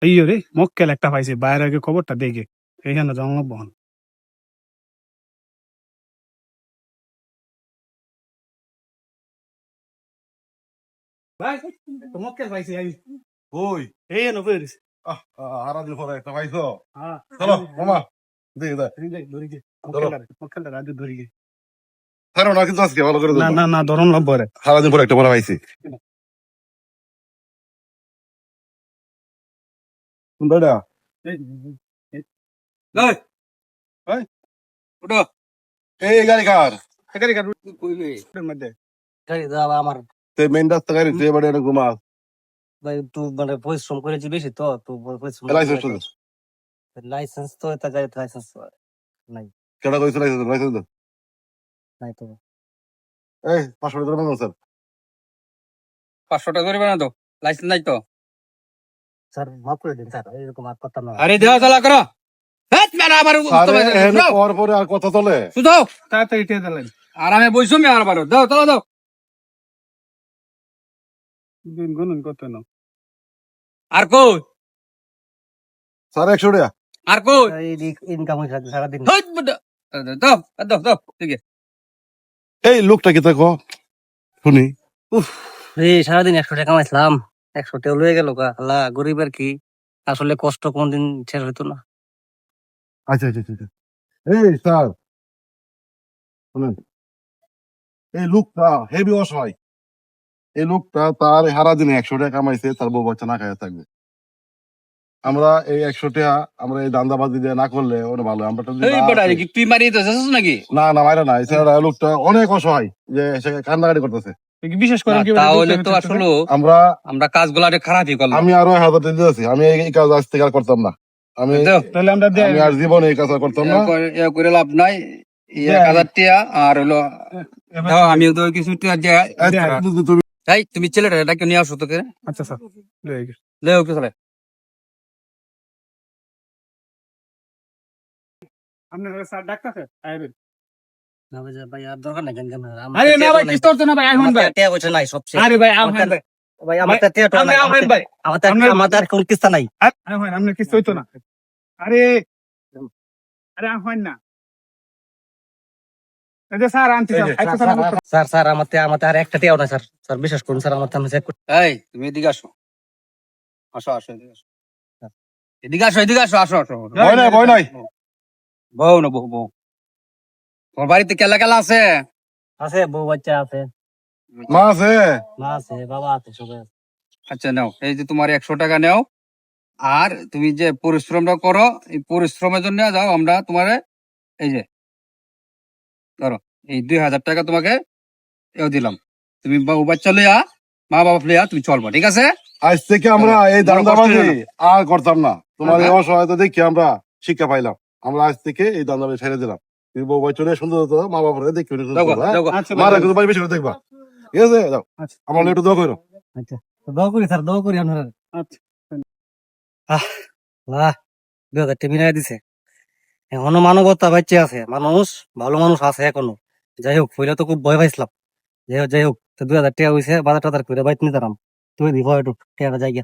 এই রে মক্কেল একটা পাইছে বাইরে আগে খবরটা দেখে এইখানে জঙ্গল বহন ভাই মক্কেল পাইছে ওই এই এনো বেরিস হারা দিল পরে একটা পাইছো হ্যাঁ চলো মামা দেখি দে ধরি গে মক্কেলটা রাজু ধরি গে ছাড়ো না কিন্তু আজকে ভালো করে না না না ধরন লাভ পরে হারা দিন পরে একটা বড় পাইছি বেটা উঠো এই গাড়ি কার একারি কার কইবে মধ্যে গাড়ি দাও আমার তে মেন রাস্তা গাড়ি তুই এবারে এটা ঘুমা ভাই তুই মানে পরিশ্রম করেছি বেশি তো পরিশ্রম লাইসেন্স তো লাইসেন্স তো এটা গাড়ি লাইসেন্স নাই কেডা কইছ লাইসেন্স নাই তো এই 500 টাকা দেবেন স্যার 500 টাকা করে বানা তো লাইসেন্স নাই তো স্যার মাফ করে দিন স্যার এরকম আর কথা না আরে দেওয়া চালা করো হেট মেরা আবার আরে এখানে পর পরে আর কথা চলে সুদাও তাড়াতাড়ি টিয়া দিলেন আর আমি বইছো মে আর বারো দাও চালা দাও দিন গুনুন কত না আর কই স্যার 100 টাকা আর কই ইনকাম হয়েছে সারাদিন হট বড় দাও দাও দাও ঠিক আছে এই লোকটা কি দেখো শুনি এই সারাদিন 100 টাকা কামাইছিলাম 100 টাকা লয়ে গেল গা আল্লাহ গরিবের কি আসলে কষ্ট কোনদিন শেষ হইতো না আচ্ছা আচ্ছা আচ্ছা এই স্যার শুনেন এই লোকটা হেভি অসহায় এই লোকটা তার সারা দিনে 100 টাকা কামাইছে তার বউ বাচ্চা না খাইয়া থাকবে আমরা এই 100 টাকা আমরা এই দান্দাবাজি দিয়ে না করলে ওটা ভালো আমরা তো যদি এই না বড় আসে- কি তুই মারি তো যাচ্ছিস নাকি না না মাইরা না এছাড়া লোকটা অনেক অসহায় যে সে কান্নাকাটি করতেছে বিশেষ করে না, কি তাহলে তো আসলে আমরা আমরা কাজগুলো আরে খারাপই করলাম আমি আরো 1000 টাকা দিয়েছি আমি এই কাজ আজ থেকে আর করতাম না আমি দাও তাহলে আমরা দেয় আমি আর জীবনে এই কাজ আর করতাম না এ করে লাভ নাই 1000 টাকা আর হলো দাও আমিও তো কিছু টাকা দেয় তুমি এই তুমি ছেলেটা ডাকে নিয়ে আসো তোকে আচ্ছা স্যার লয়ে গে লে ওকে চলে আপনি স্যার ডাক্তার স্যার আইবেন না ভাই ভাই আর দরকার নাই কেন আরে না ভাই কিছু করতে না ভাই আইহন ভাই টাকা পয়সা নাই সবচেয়ে আরে ভাই আইহন ভাই ভাই আমার টাকা নাই আইহন ভাই আমার কোন কিস্তা নাই আইহন আপনি কিছু হইতো না আরে আরে আইহন না এই যে স্যার আনতে আচ্ছা স্যার স্যার আমার আর একটা টাকাও নাই স্যার স্যার বিশ্বাস করুন স্যার আমার আমি চেক এই তুমি এদিকে আসো আসো আসো এদিকে আসো এদিকে আসো আসো আসো ভয় নাই ভয় নাই বউ না বউ বউ তোমার বাড়িতে কেলা কেলা আছে আছে বউ বাচ্চা আছে মা আছে মা আছে বাবা আছে সবাই আছে। আচ্ছা নাও এই যে তোমার 100 টাকা নাও আর তুমি যে পরিশ্রমটা করো এই পরিশ্রমের জন্য যাও আমরা তোমার এই যে ধরো এই 2000 টাকা তোমাকে এও দিলাম তুমি বউ বাচ্চা লইয়া মা বাবা লইয়া তুমি চলবা ঠিক আছে আজ থেকে আমরা এই বড় কষ্ট দান্দাবাজি হলো আর করতাম না তোমার এই হ্যাঁ। অসহায়তা দেখে আমরা শিক্ষা পাইলাম আমরা আজ থেকে এই দান্দাবাজি ছেড়ে দিলাম তুমি বউ বাচ্চা নিয়ে সুন্দর হতো মা বাবা দেখি দাও গো, দাও গো। আচ্ছা মারা কিন্তু বাড়ি বেশি করে দেখবা ঠিক আছে যাও আচ্ছা আমার একটু দোয়া করো আচ্ছা তো দোয়া করি স্যার দোয়া করি আপনারা আচ্ছা বাহ 2000 টাকা মিলাই দিছে এখনো মানবতা বাচ্চা আছে মানুষ ভালো মানুষ আছে এখনো যাই হোক পয়লা তো খুব ভয় পাইছিলাম যাই হোক তো 2000 টাকা হয়েছে বাজার টাজার করে বাইতে নিতাম তুই দিব একটু টাকা জায়গা